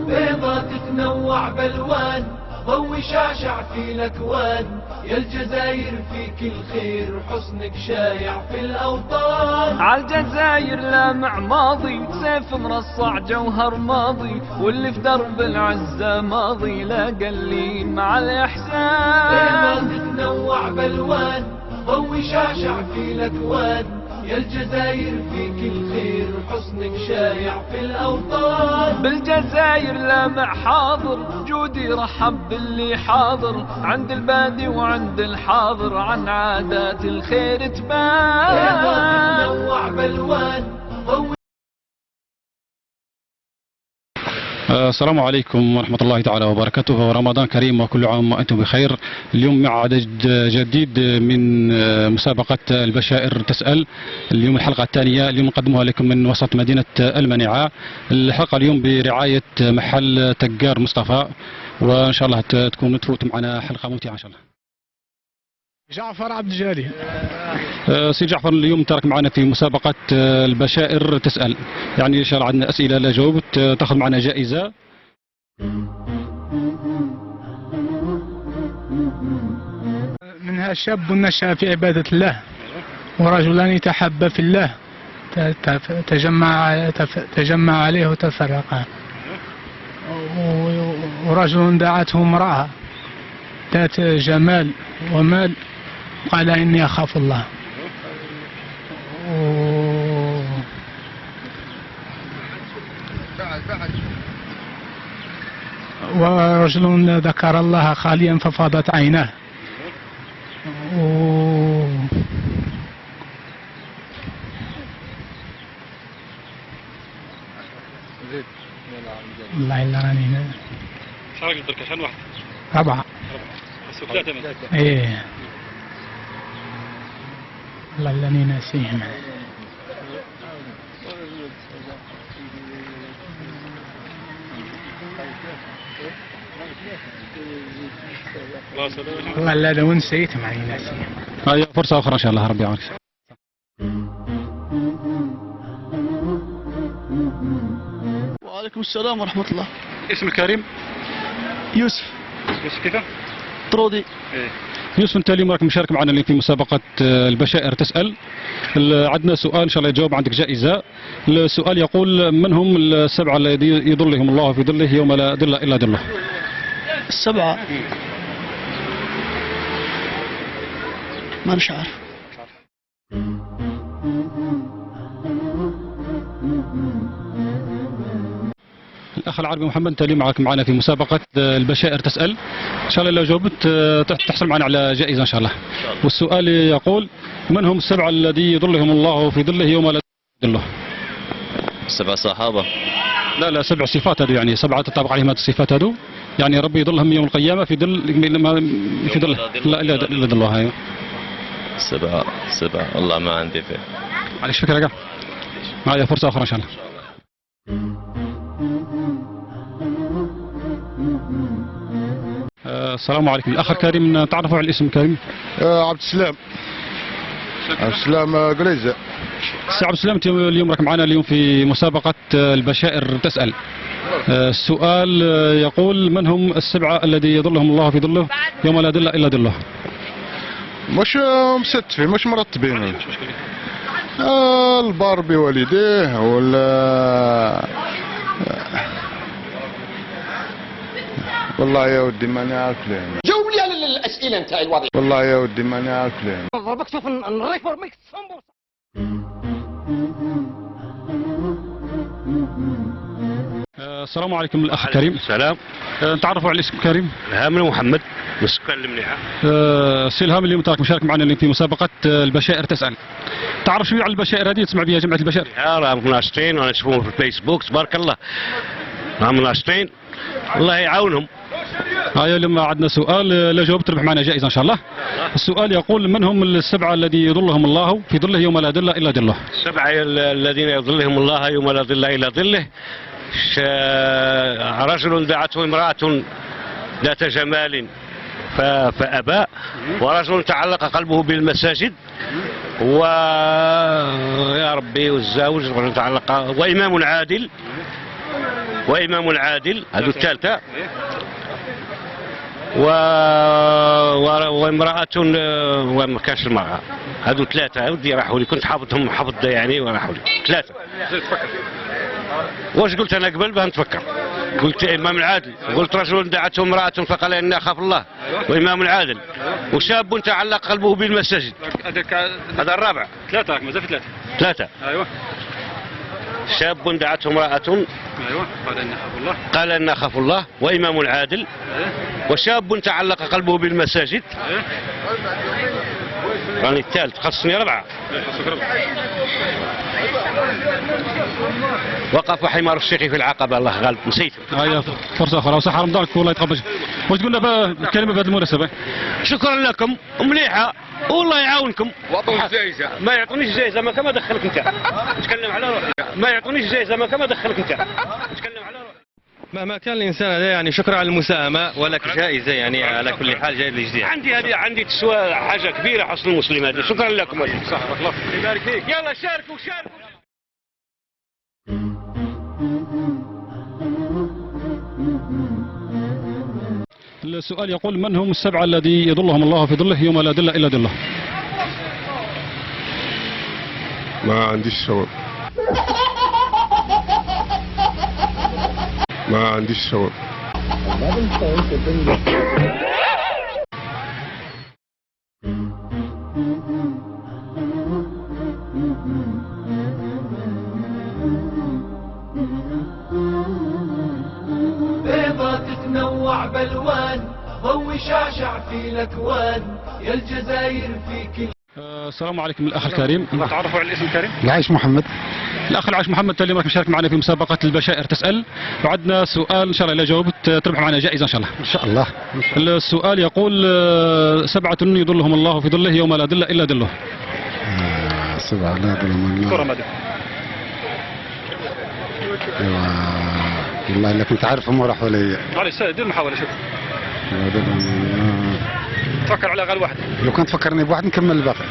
بيضة تتنوع بالوان، ضوي شاشع في الاكوان، يا الجزاير فيك الخير وحسنك شايع في الاوطان. عالجزاير لامع ماضي، سيف مرصع جوهر ماضي، واللي في درب العزة ماضي لا قلي مع الاحسان. بيضة تتنوع بالوان، ضوي شاشع في الاكوان، يا الجزاير فيك الخير وحسنك شايع في الاوطان. بالجزاير لامع حاضر، جودي رحب باللي حاضر، عند البادي وعند الحاضر عن عادات الخير تبان. بيضة تتنوع بالوان، ضوي. السلام عليكم ورحمة الله تعالى وبركاته، ورمضان كريم وكل عام وأنتم بخير. اليوم مع عدد جديد من مسابقة البشائر تسأل. اليوم الحلقة الثانية، اليوم نقدمها لكم من وسط مدينة المنيعة. الحلقة اليوم برعاية محل تجار مصطفى، وإن شاء الله تكون تفوت معنا حلقة ممتعة إن شاء الله. جعفر عبد الجليل. سي جعفر، اليوم ترك معنا في مسابقة البشائر تسأل، يعني إن شاء الله عندنا أسئلة لا جاوبت تأخذ معنا جائزة. منها شاب نشأ في عبادة الله، ورجلان تحبا في الله تجمع عليه وتفرقا، ورجل دعته امرأة ذات جمال ومال قال إني أخاف الله. ورجل ذكر الله خاليا ففاضت عيناه. والله إلا راني شارك الدرك عشان واحد 4 بس 3 من ايه والله إنني ناسيهم. والله لا لو نسيت معني ناسيهم. هاي فرصة أخرى إن شاء الله، ربي يعاونك. وعليكم السلام ورحمة الله. اسم الكريم؟ يوسف. يوسف كيف؟ طرودي. يوسف، انت اليوم راك مشارك معنا اللي في مسابقة البشائر تسأل. عندنا سؤال ان شاء الله يجاوب عندك جائزة. السؤال يقول: من هم السبعة الذي يظلهم الله في ظله يوم لا ظل الا ظله؟ السبعة ما مش عارف. الأخ العربي محمد، أنت اليوم معنا في مسابقة البشائر تسأل. إن شاء الله لو جاوبت تحصل معنا على جائزة إن شاء الله. والسؤال يقول: من هم السبعة الذي يظلهم الله في ظله يوم لا ظله؟ 7 صحابة. لا 7 صفات هذو، يعني 7 تطابق عليهم هذه الصفات هذو، يعني ربي يظلهم يوم القيامة في ظل في ظله لا إلا ظله. أيوه 7 والله ما عندي فيه. معلش فكرة كاع. هذه فرصة أخرى إن شاء الله. السلام عليكم. الأخ الكريم، تعرفوا على الاسم الكريم؟ عبد السلام. عبد السلام قليزة. سي عبد السلام، اليوم راك معنا اليوم في مسابقة البشائر تسأل. السؤال يقول: من هم السبعة الذي يظلهم الله في ظله يوم لا ظل إلا ظله؟ مش مستفين، مش مرتبين. البار بوالديه ولا والله يا ودي ماني عاقلين. جولي على الاسئله نتاعي الواضحه. والله يا ودي ماني عاقلين. ضربك شوف نريفر ميكس. السلام عليكم. الأخ كريم. السلام. تعرفوا على الاسم الكريم؟ الهامل محمد من سكان المنيعة. سي الهامل، اليوم تراك مشارك معنا اللي في مسابقة البشائر تسأل. تعرف شوية على البشائر هذه؟ تسمع بها جمعية البشائر؟ راهم ناشطين وانا نشوفهم في الفيسبوك تبارك الله. راهم ناشطين الله يعاونهم. هاي لما عندنا سؤال لو جاوبت تربح معنا جائزة إن شاء الله. السؤال يقول: من هم السبعة الذي يظلهم الله في ظله يوم لا ظل إلا ظله؟ السبعة الذين يظلهم الله يوم لا ظل إلا ظله: رجل دعته امرأة ذات جمال فأبى، ورجل تعلق قلبه بالمساجد، المربي والزوج المتعلقة وإمام عادل هذو الثالثة وامرأة وما كانش المرأة هذو ثلاثة ودي راحوا لي كنت حافظهم حفظ يعني وراحوا لي ثلاثة. واش قلت أنا قبل باه نتفكر؟ قلت إمام العادل، قلت رجل دعته امرأة فقال إني أخاف الله، وإمام العادل، وشاب تعلق قلبه بالمساجد. هذا الرابع. ثلاثة مازال في ثلاثة. أيوه. شاب دعته امرأة أيوه قال إني أخاف الله وإمام العادل وشاب تعلق قلبه بالمساجد. راني الثالث خصني ربعة. وقف حمار الشيخ في العقبة الله غالب نسيت. فرصة أخرى وصحة رمضانك والله يتقبل. واش قلنا كلمة بهذه المناسبة؟ شكرا لكم مليحة والله يعاونكم. وعطوني جائزة. ما يعطونيش جائزة ما كما دخلك أنت. تكلم على روحك. ما يعطونيش جائزة ما كما دخلك أنت. تكلم على روحك. مهما كان الانسان هذا يعني شكرا على المساهمه ولك جائزه يعني على كل حال جايب لي جديد. عندي تسوى حاجه كبيره حسن المسلم هذه. شكرا لكم. صح الله يبارك فيك. يلا شاركوا. السؤال يقول من هم السبعة الذي يظلهم الله في ظله يوم لا ظل إلا ظله؟ ما عنديش جواب. ما عنديش جواب. بيضة تتنوع بالوان ضوي شعشع في الاكوان يا الجزائر في كل. السلام عليكم الأخ الكريم. تعرفوا على الاسم الكريم؟ العايش محمد. الأخ العايش محمد اللي مشارك معنا في مسابقة البشائر تسأل، وعندنا سؤال إن شاء الله إذا جاوبت تربح معنا جائزة إن شاء الله. إن شاء الله. السؤال يقول سبعة يظلهم الله في ظله يوم لا ظل إلا ظله. سبعة لا ظلهم الله. كرة مادة. والله إلا كنت عارفهم وراحوا لي. معليش دير المحاولة شوف. تفكر على غير واحد. لو كنت فكرني بواحد نكمل الباقي.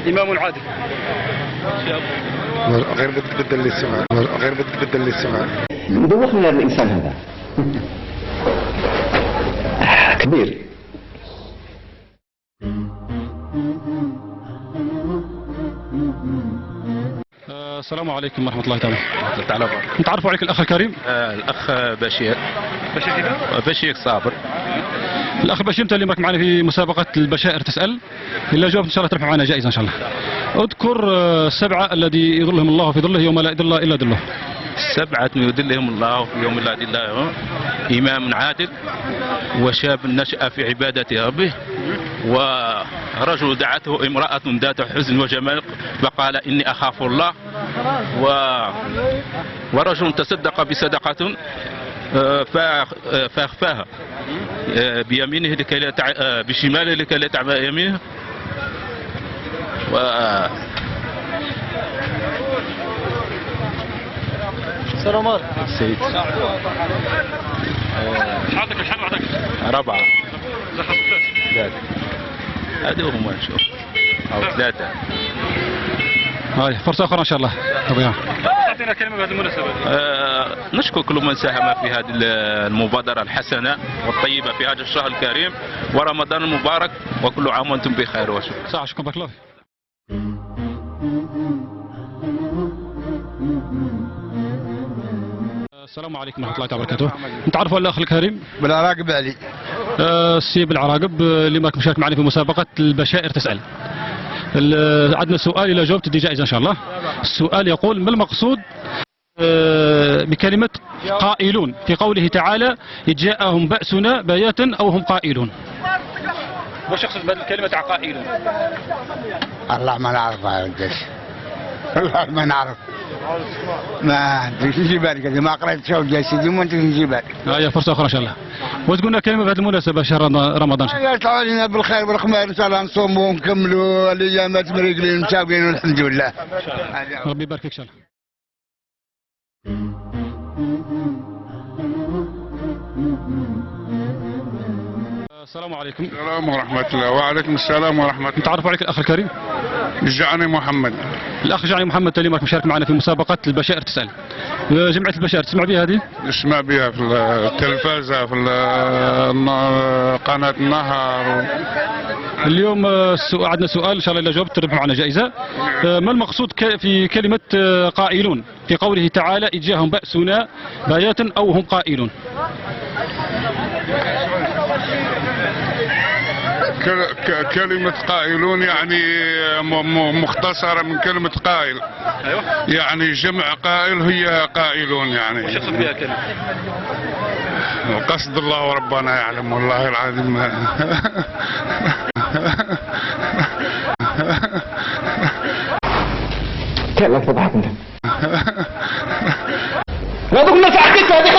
إمام العادل. غير بتبدل لي السؤال. مدوخني هذا الإنسان هذا. كبير. السلام عليكم ورحمة الله تعالى. تعالى. نتعرفوا عليك الأخ الكريم؟ الأخ بشير. بشير صابر. الأخ بشير أنت اللي معك معنا في مسابقة البشائر تسأل، إلا جاوبت إن شاء الله تربح معنا جائزة إن شاء الله. اذكر السبعة الذي يظلهم الله في ظله يوم لا ظل إلا ظله. سبعة يظلهم الله في يوم لا ظل إلا إمام عادل وشاب نشأ في عبادة ربه ورجل دعته امرأة ذات حزن وجمال فقال إني أخاف الله ورجل تصدق بصدقة فأخفاها بيمينه لكي لا بشماله لكي لا تعمى يمينه سلامات سيد حاضرك الحل وحدك ربعة هذا هم نشوف أو ثلاثة. هاي فرصة أخرى إن شاء الله. أعطينا كلمة بهذه المناسبة. نشكر كل من ساهم في هذه المبادرة الحسنة والطيبة في هذا الشهر الكريم ورمضان المبارك وكل عام وأنتم بخير وشكر. صح شكرا بارك الله. السلام عليكم ورحمة الله تعالى وبركاته. نتعرفوا على الأخ الكريم؟ بالعراقب علي. السي بالعراقب اللي ماك مشارك معنا في مسابقة البشائر تسأل. عندنا سؤال إذا جاوبت تدي جائزة إن شاء الله. السؤال يقول ما المقصود بكلمة قائلون في قوله تعالى إذ جاءهم بأسنا بياتا أو هم قائلون؟ وش يقصد بكلمة قائلون؟ الله ما نعرف يا ولدي. والله ما نعرف. ما نجيب بالك ما قرأت شو جالسين وانت نجيب بالك. هي فرصة أخرى إن شاء الله. وتقولنا كلمة بهذه المناسبة شهر رمضان. يطلعوا علينا بالخير والخمار إن شاء الله نصوموا ونكملوا الأيامات مريقلين متساويين والحمد لله. ربي يبارك فيك إن شاء الله. السلام عليكم. السلام ورحمة الله. وعليكم السلام ورحمة الله. نتعرف عليك الأخ الكريم؟ جعني محمد. الأخ جعني محمد تليمك مشارك معنا في مسابقة البشائر تسأل. جمعية البشائر تسمع بها هذه؟ نسمع بها في التلفازة في قناة النهار. اليوم عندنا سؤال إن شاء الله إذا جاوبت تربح معنا جائزة. ما المقصود في كلمة قائلون في قوله تعالى إذ جاءهم بأسنا بياتا أو هم قائلون؟ كلمة قائلون يعني مختصرة من كلمة قائل. أيوة. يعني جمع قائل هي قائلون يعني. وش يقصد بها كلمة؟ قصد الله وربنا يعلم والله العظيم. لا تضحك انت. لا تقول لك حكيت هذه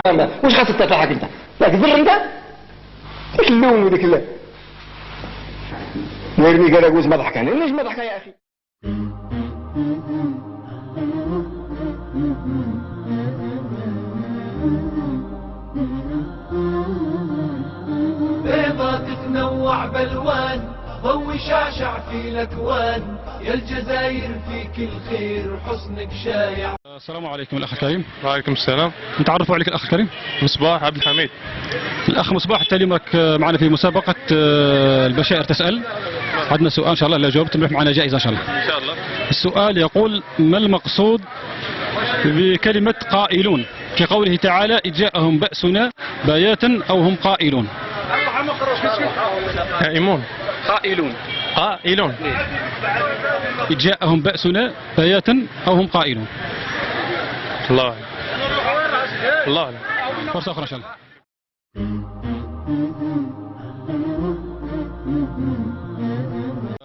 خلاص. وش خاصك تضحك انت؟ لا تفر انت؟ ذاك اللون وذاك ال يرمي قراقوز ما ضحك. ليش ما ضحك يا اخي؟ بيضة تتنوع بالوان ضوي شعشع في الاكوان يا الجزائر فيك الخير حسنك شايع. السلام عليكم الأخ الكريم. وعليكم السلام. نتعرفوا عليك الأخ الكريم؟ مصباح عبد الحميد. الأخ مصباح تليمك معنا في مسابقة البشائر تسأل. عندنا سؤال إن شاء الله إذا جاوبت تربح معنا جائزة إن شاء الله. إن شاء الله. السؤال يقول ما المقصود بكلمة قائلون في قوله تعالى إذ جاءهم بأسنا بياتا أو هم قائلون؟ نائمون. قائلون. قائلون. إذ جاءهم بأسنا بياتا أو هم قائلون؟ الله أعلم. الله أعلم. فرصة أخرى إن شاء الله.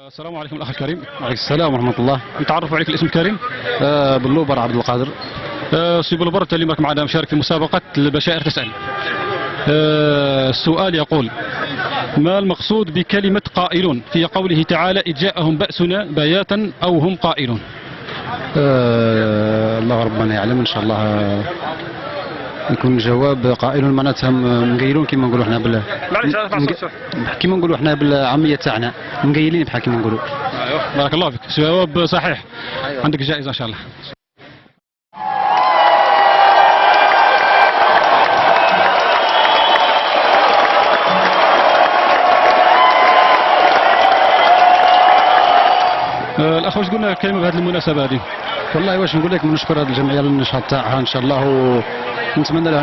السلام عليكم الأخ الكريم. وعليكم السلام ورحمة الله. نتعرف عليك الاسم الكريم؟ باللوبر عبد القادر. سي بلوبر تليمك معنا مشارك في مسابقة البشائر تسأل. السؤال يقول ما المقصود بكلمة قائلون في قوله تعالى إذ جاءهم بأسنا بياتا أو هم قائلون؟ الله ربنا يعلم إن شاء الله يكون الجواب قائلون معناتها مقيلون كما نقولوا احنا كما نقولوا احنا بالعامية تاعنا مقيلين بحال كما نقولوا. ايوه بارك الله فيك جواب صحيح. عندك جائزة ان شاء الله. الاخ واش قلنا كلمه بهذه المناسبه هذه؟ والله واش نقول لك نشكر هذه الجمعيه على النشاط تاعها ان شاء الله ونتمنى لها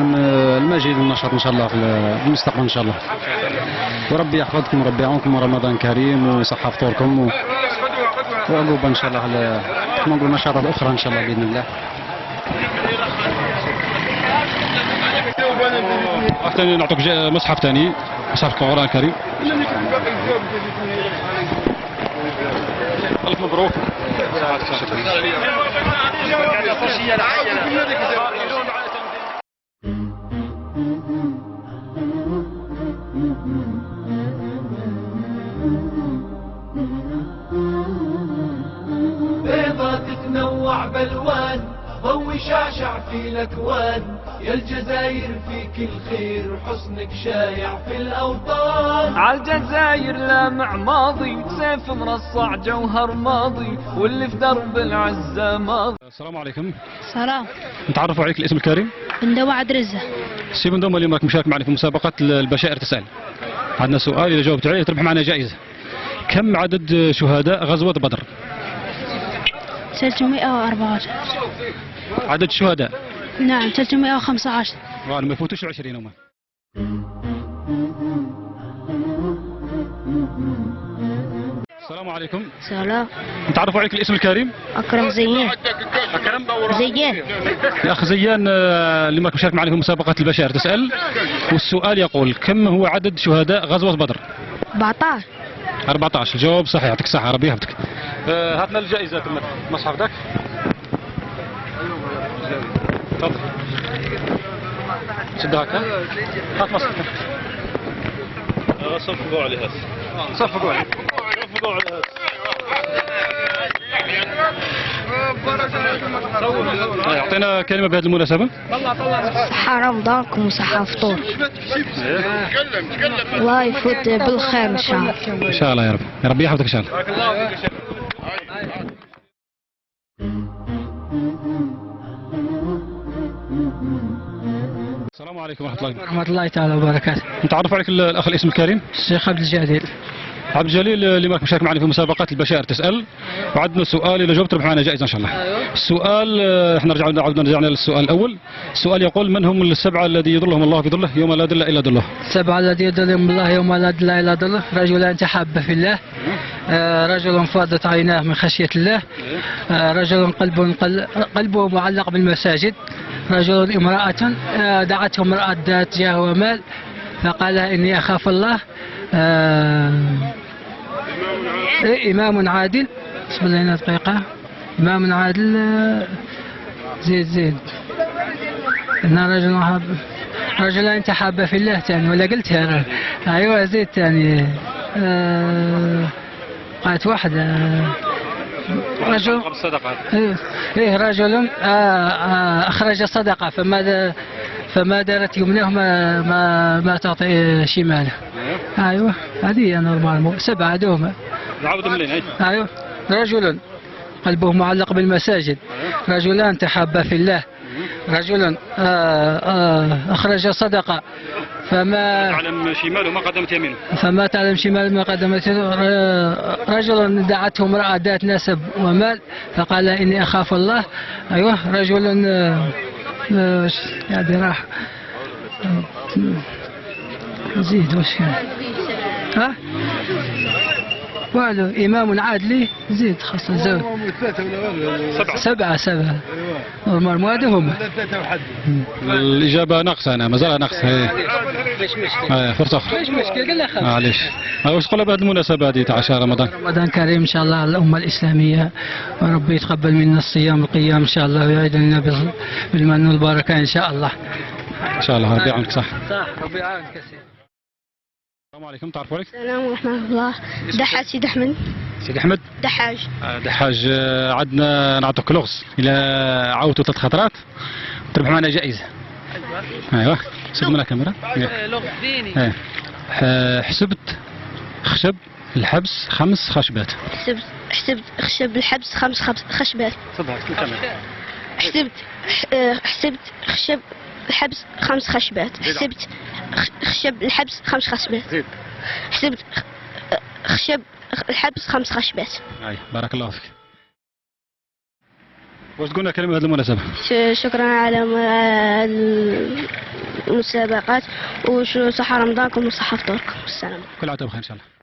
المزيد من النشاط ان شاء الله في المستقبل ان شاء الله. وربي يحفظكم وربي يعاونكم ورمضان كريم وصحه فطوركم وعقوبه ان شاء الله على كما نقول نشاطات اخرى ان شاء الله باذن الله. ثاني نعطيك مصحف ثاني مصحف القرآن الكريم. ألف مبروك. بيضة تتنوع بالوان ضوي شعشع في الاكوان يا الجزائر فيك الخير حسنك شايع في الاوطان. عالجزائر لامع ماضي سيف مرصع جوهر ماضي واللي في درب العزة ماضي. السلام عليكم. سلام. نتعرفوا عليك الاسم الكريم؟ بندوة عدرزة. سي بندوة اليوم راك مشارك معنا في مسابقة البشائر تسأل. عندنا سؤال إذا جاوبت عليه تربح معنا جائزة. كم عدد شهداء غزوة بدر؟ 314. عدد الشهداء؟ نعم 315. ما يفوتوش 20 هما. السلام عليكم. سلام. نتعرفوا عليك الاسم الكريم؟ أكرم زيان. أكرم زيان. الأخ زيان اللي معك مشارك معنا في مسابقة البشائر تسأل والسؤال يقول كم هو عدد شهداء غزوة بدر؟ 14. 14. الجواب صحيح يعطيك الصحة ربي يحفظك. هات لنا الجائزة تمت مصحف ذاك. تفضل. شد هكا. هات مصحف. صفقوا عليه هسه. صفقوا عليه. صفقوا عليه هسه. يعطينا كلمة بهذه المناسبة. صحة رمضانكم وصحة فطور. الله يفوت بالخير إن شاء الله. إن شاء الله يا رب، يا رب يحفظك إن شاء الله. السلام عليكم ورحمة الله تعالى وبركاته. نتعرف عليك الأخ الاسم الكريم. الشيخ عبد الجليل. عبد الجليل اللي معك مشارك معنا في مسابقة البشائر تسأل، وعندنا سؤال إذا جاوبت تربح معنا جائزة إن شاء الله. السؤال احنا رجعنا للسؤال الأول. السؤال يقول: من هم السبعة الذي يظلهم الله في ظله يوم لا ظل إلا ظله؟ السبعة الذي يظلهم الله يوم لا ظل إلا ظله: رجلان تحابا في الله، رجل فاضت عيناه من خشية الله، رجل قلبه معلق بالمساجد، رجل امرأة دعته امرأة ذات جاه ومال فقال إني أخاف الله، إمام عادل. بسم الله هنا دقيقة. إمام عادل زيد إن رجلان تحابا في الله ثاني ولا قلتها؟ أيوة زيد ثاني. قالت واحدة رجل رجل أخرج صدقة فما دارت يمناه ما تعطي شماله. ايوه هذه نورمال. سبعه هذوما. ايوه. رجل قلبه معلق بالمساجد، رجلان تحابا في الله، رجل اخرج صدقه فما تعلم شماله ما قدمت يمينه، ما قدمت يمينه، رجل دعته امراه ذات نسب ومال فقال اني اخاف الله. ايوه. رجل هذه راح زيد وش كان؟ ها؟ والو إمام عادل زيد خاصة زود. سبعة نورمال هم. الإجابة ناقصة، أنا مازال ناقص. مش مشكلة. فرصة أخرى. مش مشكلة قلنا خلاص. معليش. واش تقول بهذه المناسبة هذه تاع شهر رمضان؟ رمضان كريم إن شاء الله على الأمة الإسلامية، وربي يتقبل منا الصيام والقيام إن شاء الله، ويعيد لنا بالمن والبركة إن شاء الله. إن شاء الله ربي يعاونك. صح ربي يعاونك كثير. السلام عليكم، تعرفوا عليك؟ السلام ورحمة الله. دحاج سيد أحمد. سيد أحمد؟ دحاج. دحاج. عندنا نعطوك لغز، إلى عاودتوا 3 خطرات تربح معنا جائزة. أيوه. سد من الكاميرا. لغز ديني. حسبت خشب الحبس 5 خشبات. حسبت خشب الحبس 5 خشبات. حسبت خشب الحبس 5 خشبات. حسبت خشب الحبس 5 خشبات. حسبت خشب الحبس 5 خشبات. أي بارك الله فيك. واش تقولنا كلمة بهذه المناسبة؟ شكرا على المسابقات، وصحة رمضانكم وصحة فطوركم. السلام. كل عام بخير إن شاء الله.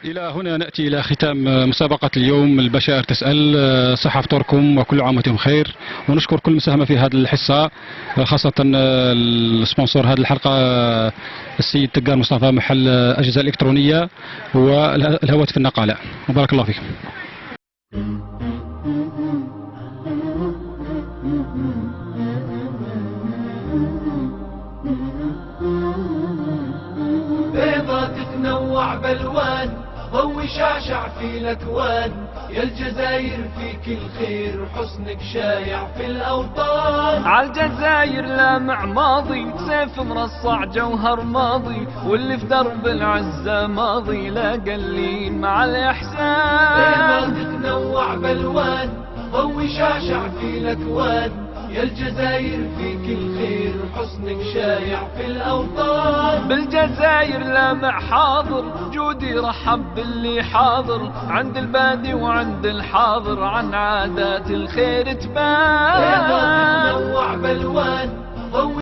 إلى هنا نأتي إلى ختام مسابقة اليوم البشائر تسأل. صحة فطوركم وكل عام وانتم بخير، ونشكر كل مساهمة في هذه الحصة، خاصة السبونسور هذه الحلقة السيد تقار مصطفى محل أجهزة إلكترونية والهواتف النقالة، وبارك الله فيكم. بيضة تتنوع بالوان، ضوي شعشع في الاكوان، يا الجزاير فيك الخير، حسنك شايع في الاوطان. عالجزاير لامع ماضي، سيف مرصع جوهر ماضي، واللي في درب العزة ماضي، لا قلين مع الاحسان. بيضة تتنوع بالوان، ضوي شعشع في الاكوان، يا الجزاير فيك الخير، حسنك شايع في الأوطان. بالجزاير لامع حاضر، جودي رحب باللي حاضر، عند البادي وعند الحاضر، عن عادات الخير تبان. بيضة تتنوع بالوان، ضوي